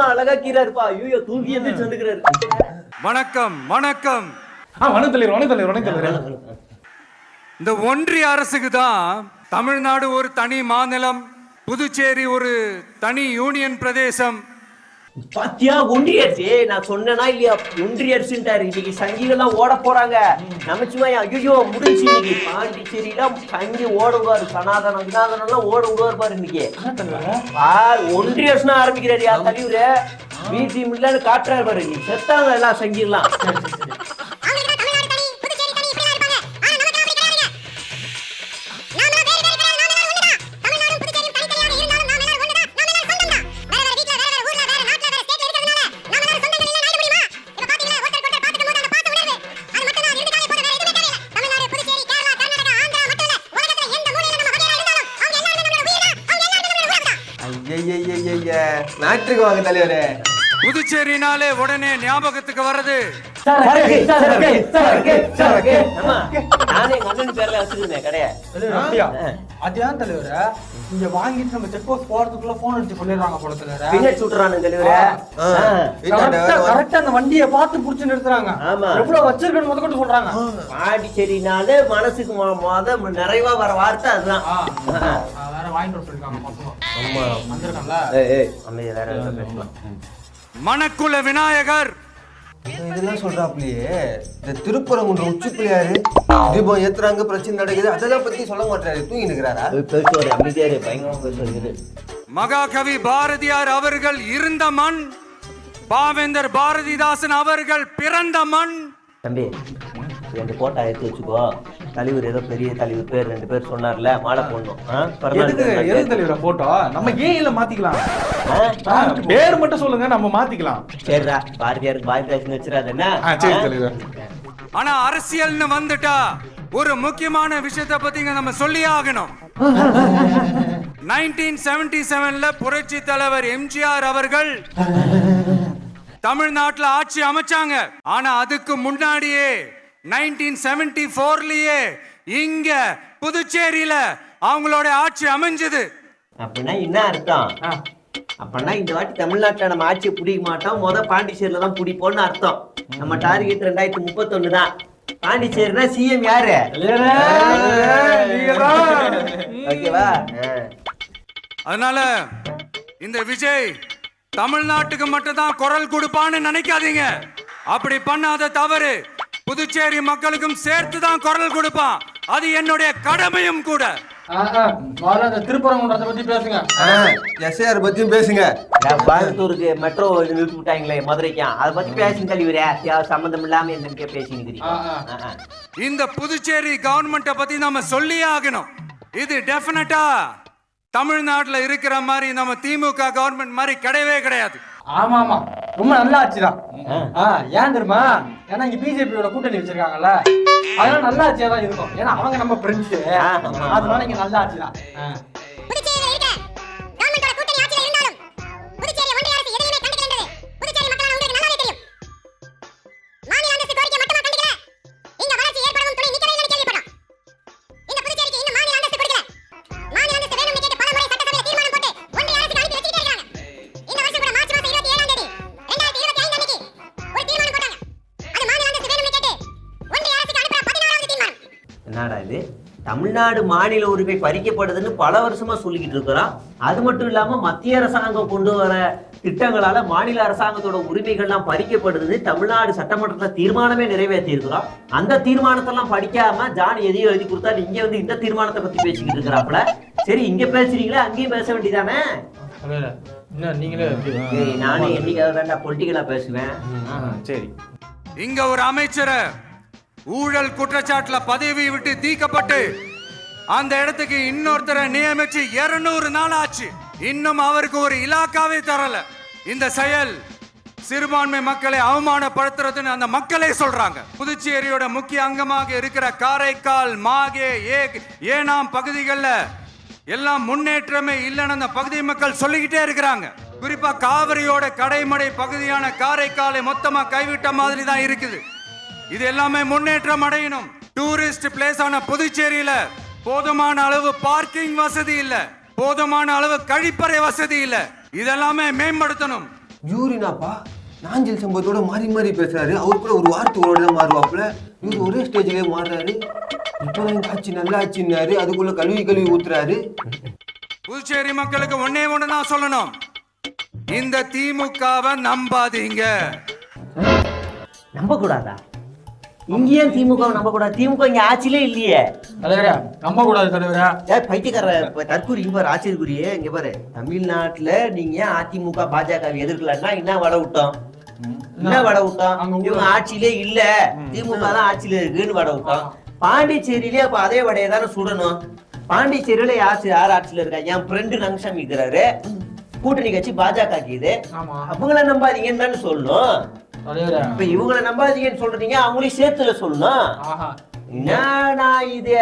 அழகா கீரா இருப்பா. ஐயோ தூக்கி எந்திரிச்சு வந்துக்கிறாரு. வணக்கம் வணக்கம். வணக்கம். இந்த ஒன்றிய அரசுக்கு தான் தமிழ்நாடு ஒரு தனி மாநிலம், புதுச்சேரி ஒரு தனி யூனியன் பிரதேசம். பாத்தியா ஒன்றிய அரசு, நான் சொன்னேனா இல்லையா? ஒன்றிய அரசுட்டாரு. இன்னைக்கு சங்கிகள்லாம் ஓட போறாங்க. நமச்சிவாயா ஐயோ முடிஞ்சு. இன்னைக்கு பாண்டிச்சேரியில சங்கி ஓட விடுவாரு. சனாதனம் வினாதனம் எல்லாம் ஓட விடுவாரு பாரு. இன்னைக்கு ஒன்றிய அரசு ஆரம்பிக்கிறாரியா தலைவரு. வீட்டு மில்லன்னு காட்டுறாரு பாரு. நீ செத்தாங்க எல்லாம் சங்கிலாம். நாட்டுக்கு வாங்க தலைவரே. புதுச்சேரினாலே உடனே ஞாபகத்துக்கு வர்றது நானே எங்க அண்ணன் பேர்ல வச்சிருந்தேன் கடைய. அதான் தலைவரே, இங்க வாங்கிட்டு நம்ம செக் போஸ்ட் போறதுக்குள்ள போன் அடிச்சு சொல்லிடுறாங்க போல தலைவரே. பின்னாடி சுட்டுறானு தலைவரே. கரெக்டா அந்த வண்டியை பார்த்து புடிச்சு நிறுத்துறாங்க. எவ்வளவு வச்சிருக்கணும் முதற்கொண்டு சொல்றாங்க. பாண்டிச்சேரினாலே மனசுக்கு நிறைவா வர வார்த்தை அதுதான். வேற வாங்கிட்டு சொல்லிருக்காங்க. மணக்குல விநாயகர் இதெல்லாம் சொல்றாப்லயே. இந்த திருப்பரங்குன்ற உச்சி பிள்ளையாரு தீபம் ஏத்துறாங்க, பிரச்சனை நடக்குது, அதெல்லாம் பத்தி சொல்ல மாட்டாரு. தூங்கி நிக்கிறாரா? மகாகவி பாரதியார் அவர்கள் இருந்த மண், பாவேந்தர் பாரதிதாசன் அவர்கள் பிறந்த மண். தம்பி ரெண்டு போட்டா எடுத்து வச்சுக்கோ. தலைவர் ஏதோ பெரிய தலைவர் பேர் 2 பேர் சொன்னார்ல, மாலை போடணும். போட்டோ நம்ம ஏன் மாத்திக்கலாம். பேர் மட்டும் சொல்லுங்க, நம்ம மாத்திக்கலாம். சரிடா, பாரதியாருக்கு பாய் பேசுன்னு வச்சிடாது என்ன. ஆனா அரசியல்னு வந்துட்டா ஒரு முக்கியமான விஷயத்தை பத்தி நம்ம சொல்லி ஆகணும். 1977ல புரட்சி தலைவர் எம்ஜிஆர் அவர்கள் தமிழ்நாட்டுல ஆட்சி அமைச்சாங்க. ஆனா அதுக்கு முன்னாடியே 1974லயே இங்க புதுச்சேரியில அவங்களோட ஆட்சி அமைஞ்சது. அப்படின்னா என்ன அர்த்தம்? அப்படின்னா இந்த வாட்டி தமிழ்நாட்டுல நம்ம ஆட்சியை பிடிக்க மாட்டோம், பாண்டிச்சேரியில தான் பிடிப்போம்னு அர்த்தம். நம்ம டார்கெட் 2031 தான். பாண்டிச்சேரினா சிஎம் யாரு? ஓகேவா? அதனால இந்த விஜய் தமிழ்நாட்டுக்கு மட்டும் தான் குரல் கொடுப்பான்னு நினைக்காதீங்க. அப்படி பண்ணாத தவறு. புதுச்சேரி மக்களுக்கும் சேர்த்து தான் குரல் கொடுப்பான். அது என்னுடைய கடமையும் கூட. திருப்பரங்குன்றத்தை பத்தி பேசுங்க. எஸ்ஐஆர் பத்தியும் பேசுங்க. கோயம்புத்தூருக்கு மெட்ரோ நிறுத்தி விட்டாங்களே மதுரைக்கு, அதை பத்தி பேசுங்க தலைவரே. சம்பந்தம் இல்லாம என்ன பேசிக்கிறீங்க? இந்த புதுச்சேரி கவர்மெண்ட்டை பத்தி நம்ம சொல்லியே ஆகணும். இது டெஃபினட்டா தமிழ்நாட்டுல இருக்கிற மாதிரி நம்ம திமுக கவர்மெண்ட் மாதிரி கிடையவே கிடையாது. ஆமா ஆமா, ரொம்ப நல்ல ஆட்சிதான். ஏன் தெரியுமா? ஏன்னா இங்க பிஜேபியோட கூட்டணி வச்சிருக்காங்கல்ல, அதெல்லாம் நல்ல ஆட்சியா தான் இருக்கும். ஏன்னா அவங்க நம்ம ஃப்ரெண்ட்ஸ், அதனால இங்க நல்ல ஆட்சிதான். என்னடா இது? தமிழ்நாடு மாநில உரிமை பறிக்கப்படுதுன்னு பல வருஷமா சொல்லிக்கிட்டு இருக்கிறோம். அது மட்டும் இல்லாம மத்திய அரசாங்கம் கொண்டு வர திட்டங்களால மாநில அரசாங்கத்தோட உரிமைகள்லாம் பறிக்கப்படுது. தமிழ்நாடு சட்டமன்றத்தில் தீர்மானமே நிறைவேற்றி இருக்கிறோம். அந்த தீர்மானத்தெல்லாம் படிக்காம ஜான் எதையும் எழுதி கொடுத்தா இங்க வந்து இந்த தீர்மானத்தை பத்தி பேசிக்கிட்டு இருக்கிறாப்புல. சரி, இங்க பேசுறீங்களா, அங்கேயும் பேச வேண்டியதானே? நானே என்னைக்காக பொலிட்டிக்கலா பேசுவேன். சரி, இங்க ஒரு அமைச்சரை ஊழல் குற்றச்சாட்டுல பதவி விட்டு தீக்கப்பட்டு அந்த இடத்துக்கு இன்னொருத்தரை நியமிச்சு 200 நாள் ஆச்சு. இன்னும் அவருக்கு ஒரு இலாக்காவே தரல. இந்த செயல் சிறுபான்மை மக்களை அவமானப்படுத்துறதுன்னு அந்த மக்களே சொல்றாங்க. புதுச்சேரியோட முக்கிய அங்கமாக இருக்கிற காரைக்கால், மாகே, ஏனாம் பகுதிகளில் எல்லாம் முன்னேற்றமே இல்லைன்னு அந்த பகுதி மக்கள் சொல்லிக்கிட்டே இருக்கிறாங்க. குறிப்பா காவிரியோட கடைமடை பகுதியான காரைக்காலை மொத்தமா கைவிட்ட மாதிரி தான் இருக்குது. இது எல்லாமே முன்னேற்றம் அடையணும். டூரிஸ்ட் பிளேஸ் ஆன புதுச்சேரியில போதுமான அளவு பார்க்கிங் வசதி இல்ல, போதுமான அளவு கழிப்பறை வசதி இல்ல. இதெல்லாமே மேம்படுத்தணும். யூரினாப்பா நாஞ்சில் சம்பவத்தோட மாறி மாறி பேசுறாரு. அவர் கூட ஒரு வார்த்தையோட தான் மாறுவாப்புல. இவர் ஒரே ஸ்டேஜ்லயே மாறுறாரு. இப்பதான் எங்க ஆட்சி நல்லா ஆச்சுன்னாரு, அதுக்குள்ள கழுவி ஊத்துறாரு. புதுச்சேரி மக்களுக்கு ஒன்னே ஒண்ணு நான் சொல்லணும், இந்த திமுகவை நம்பாதீங்க. நம்ப கூடாதா? இங்கேயே திமுக நம்ப கூடாது? திமுக இங்க ஆட்சியிலே இல்லையே. தலைவரே நம்ப கூடாது தலைவரே. பைத்தியக்கார தற்கூரி இங்க பாரு, ஆச்சரியக்குரியே இங்க பாரு. தமிழ்நாட்டுல நீங்க அதிமுக பாஜக எதிர்க்கலன்னா என்ன வட விட்டோம்? என்ன வட விட்டோம்? இவங்க ஆட்சியிலே இல்ல, திமுக தான் ஆட்சியில இருக்குன்னு வட விட்டோம். பாண்டிச்சேரியிலே அப்ப அதே வடையை தானே சுடணும். பாண்டிச்சேரியில யார் ஆட்சியில இருக்கா? என் ஃப்ரெண்டு நங்ஷம் இருக்கிறாரு, கூட்டணி கட்சி பாஜக இது. அவங்கள நம்பாதீங்கன்னு தானே சொல்லணும். இப்ப இவங்கள நம்பாதீங்கன்னு சொல்றீங்க, அவங்களையும் சேர்த்துல சொல்லணும். என்னடா இது?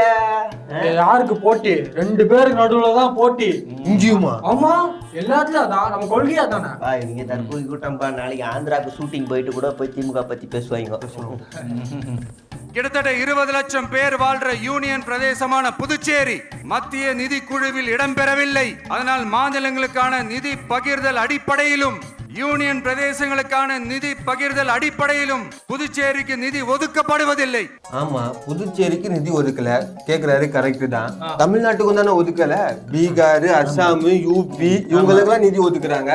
யாருக்கு போட்டி? 2 பேருக்கு நடுவுல தான் போட்டி. இங்கேயுமா? ஆமா, எல்லாத்துலயும் அதான் நம்ம கொள்கையா தானே. நீங்க தற்போது கூட்டம் பா, நாளைக்கு ஆந்திராவுக்கு ஷூட்டிங் போயிட்டு கூட போய் திமுக பத்தி பேசுவாங்க. கிட்டத்தட்ட 20 லட்சம் பேர் வாழ்ற யூனியன் பிரதேசமான புதுச்சேரி மத்திய நிதி குழுவில் இடம்பெறவில்லை. அதனால் மாநிலங்களுக்கான நிதி பகிர்தல் அடிப்படையிலும் யூனியன் பிரதேசங்களுக்கான நிதி பகிர்தல் அடிப்படையிலும் புதுச்சேரிக்கு நிதி ஒதுக்கப்படுவதில்லை. ஆமா, புதுச்சேரிக்கு நிதி ஒதுக்கல கேக்குறாரு, கரெக்ட் தான். தமிழ்நாட்டுக்கும் தானே ஒதுக்கல. பீகார், அஸ்ஸாம், யூபி இவங்களுக்கு எல்லாம் நிதி ஒதுக்குறாங்க.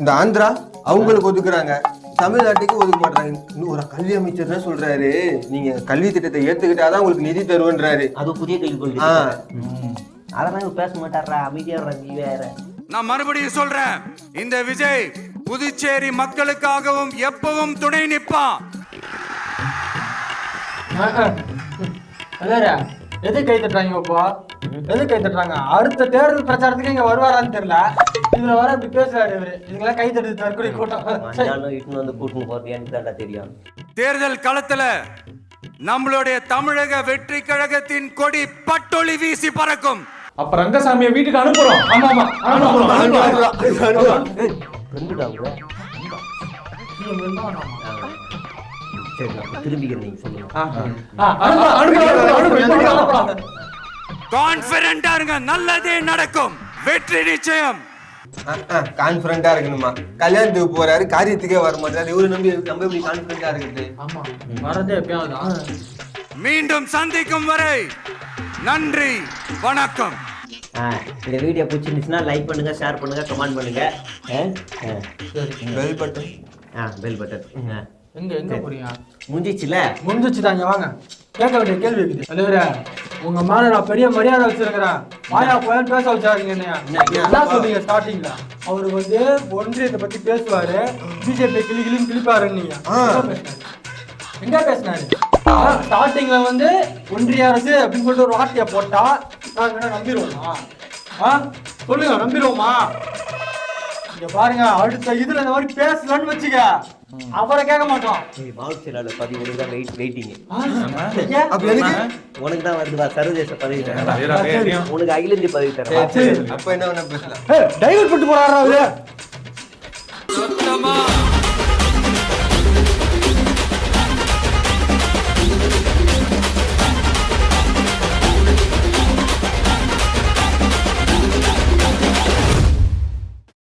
இந்த ஆந்திரா அவங்களுக்கு ஒதுக்குறாங்க, தமிழ்நாட்டுக்கு ஒதுக்க மாட்டாங்க. இன்னும் ஒரு கல்வி அமைச்சர் தான் சொல்றாரு, நீங்க கல்வி திட்டத்தை ஏத்துக்கிட்டாதான் உங்களுக்கு நிதி தருவன்றாரு. அது புதிய கல்வி கொள்கை. அதெல்லாம் பேச மாட்டாரா, அமைதியா நீ வேற. நான் மறுபடியும் சொல்றேன், இந்த விஜய் புதுச்சேரி மக்களுக்காகவும் எப்பவும் துணை நிற்பான். எது கை தட்டுறாங்க இப்போ? எது கை தட்டுறாங்க? அடுத்த தேர்தல் பிரச்சாரத்துக்கு இங்க வருவாரான்னு தெரியல. இதுல வர இப்படி பேசுறாரு இவரு. இதுக்கெல்லாம் கை தட்டு தற்கொலை கூட்டம் வந்து கூட்டணும் போறேன்னு தாண்டா தெரியும். தேர்தல் களத்துல நம்மளுடைய தமிழக வெற்றி கழகத்தின் கொடி பட்டொளி வீசி பறக்கும். அப்ப ரங்கசாமியை வீட்டுக்கு அனுப்புறோம். ஆமா ஆமா திரும்பிக்கிறேன், நீங்க சொல்லுங்க. கான்ஃபிடென்ட்டா இருங்க, நல்லதே நடக்கும், வெற்றி நிச்சயம். கான்பிடண்டா இருக்கணுமா? கல்யாணத்துக்கு போறாரு, காரியத்துக்கே வர மாட்டாரு. இவரு நம்பி எப்படி கான்பிடண்டா இருக்குது? ஆமா, வரதே எப்பயாவது. மீண்டும் சந்திக்கும் வரை நன்றி, வணக்கம். இந்த வீடியோ பிடிச்சிருந்துச்சுன்னா லைக் பண்ணுங்க, ஷேர் பண்ணுங்க, கமெண்ட் பண்ணுங்க. Bell button. Bell button. எங்க போறீங்க? முடிஞ்சிச்சுல? தாங்க வாங்க. கேட்க வேண்டிய கேள்வி இருக்குது தலைவரே. உங்க மேல நான் பெரிய மரியாதை வச்சிருக்கிறேன். வாயா போய் பேச வச்சாருங்க. என்ன சொல்றீங்க ஸ்டார்டிங்ல? அவரு வந்து ஒன்றியத்தை பத்தி பேசுவாரு, பிஜேபி கிளின்னு கிளிப்பாரு. நீங்க எங்க பேசினாரு? ஸ்டார்டிங்ல வந்து ஒன்றிய அரசு அப்படின்னு சொல்லிட்டு ஒரு வார்த்தையை போட்டா நாங்க நம்பிடுவோமா? சொல்லுங்க, நம்பிடுவோமா? இங்க பாருங்க, அடுத்த இதுல இந்த மாதிரி பேசலான்னு வச்சுக்க, அவரை கேட்க மாட்டோம். உனக்கு தான் வருது சர்வதேச பதவி தரேன், உனக்கு அகில இந்திய பதவி தரேன். அப்ப என்ன பேசலாம்? டைவர்ட் பண்ணிட்டு போறாரா அவரு?